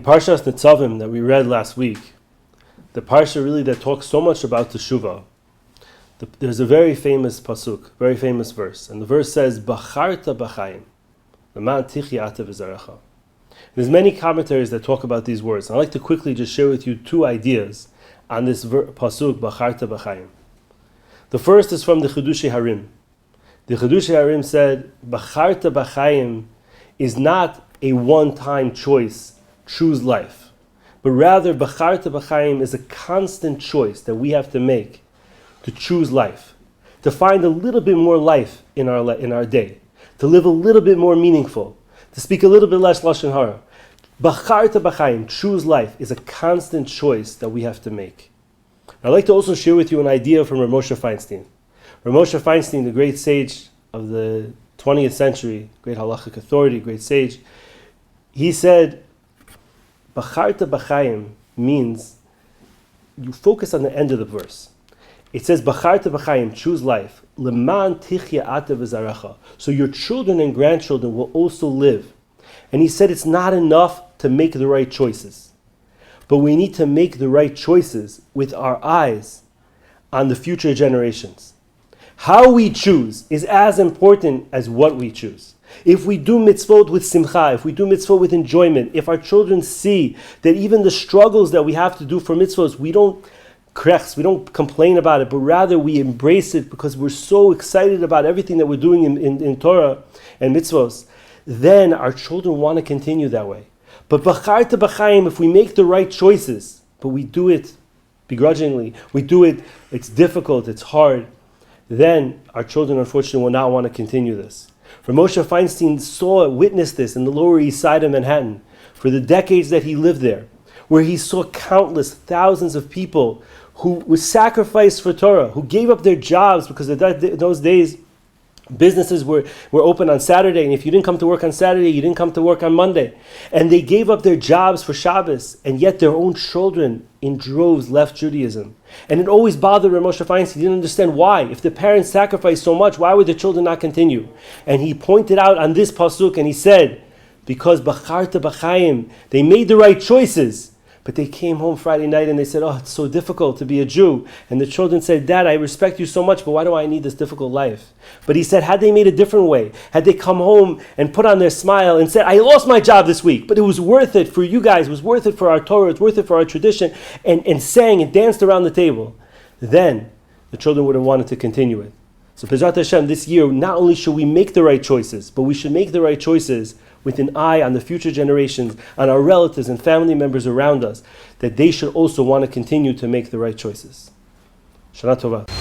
In Parshas Nitzavim that we read last week, the parsha really that talks so much about teshuvah, there's a very famous pasuk, very famous verse, and the verse says, "Bacharta b'chaim, leman tichya ata v'zarecha." There's many commentaries that talk about these words. I'd like to quickly just share with you two ideas on this pasuk, "Bacharta b'chaim." The first is from the Chidushei Harim. The Chidushei Harim said, "Bacharta b'chaim" is not a one-time choice, choose life, but rather Bacharta b'chaim is a constant choice that we have to make to choose life, to find a little bit more life in our day, to live a little bit more meaningful, to speak a little bit less lashon hara. Bacharta b'chaim, choose life, is a constant choice that we have to make. I'd like to also share with you an idea from Rav Moshe Feinstein. Rav Moshe Feinstein, the great sage of the 20th century, great halachic authority, great sage, he said, Bacharta b'chaim means you focus on the end of the verse. It says, Bacharta b'chaim, choose life, leman tichya ata v'zarecha, so your children and grandchildren will also live. And he said it's not enough to make the right choices, but we need to make the right choices with our eyes on the future generations. How we choose is as important as what we choose. If we do mitzvot with simcha, if we do mitzvot with enjoyment, if our children see that even the struggles that we have to do for mitzvot, we don't complain about it, but rather we embrace it because we're so excited about everything that we're doing in Torah and mitzvot, then our children want to continue that way. But b'charta b'chaim, if we make the right choices, but we do it begrudgingly, we do it, it's difficult, it's hard, then our children unfortunately will not want to continue this. For Moshe Feinstein witnessed this in the Lower East Side of Manhattan for the decades that he lived there, where he saw countless thousands of people who were sacrificed for Torah, who gave up their jobs because in those days businesses were open on Saturday, and if you didn't come to work on Saturday, you didn't come to work on Monday. And they gave up their jobs for Shabbos, and yet their own children in droves left Judaism. And it always bothered Rav Moshe Feinstein. He didn't understand why. If the parents sacrificed so much, why would the children not continue? And he pointed out on this pasuk, and he said, because Bacharta b'chaim, they made the right choices, but they came home Friday night and they said, oh, it's so difficult to be a Jew. And the children said, Dad, I respect you so much, but why do I need this difficult life? But he said, had they made a different way, had they come home and put on their smile and said, I lost my job this week, but it was worth it for you guys, it was worth it for our Torah, it's worth it for our tradition, and sang and danced around the table, then the children would have wanted to continue it. So B'ezrat Hashem, this year, not only should we make the right choices, but we should make the right choices with an eye on the future generations, on our relatives and family members around us, that they should also want to continue to make the right choices. Shana Tova.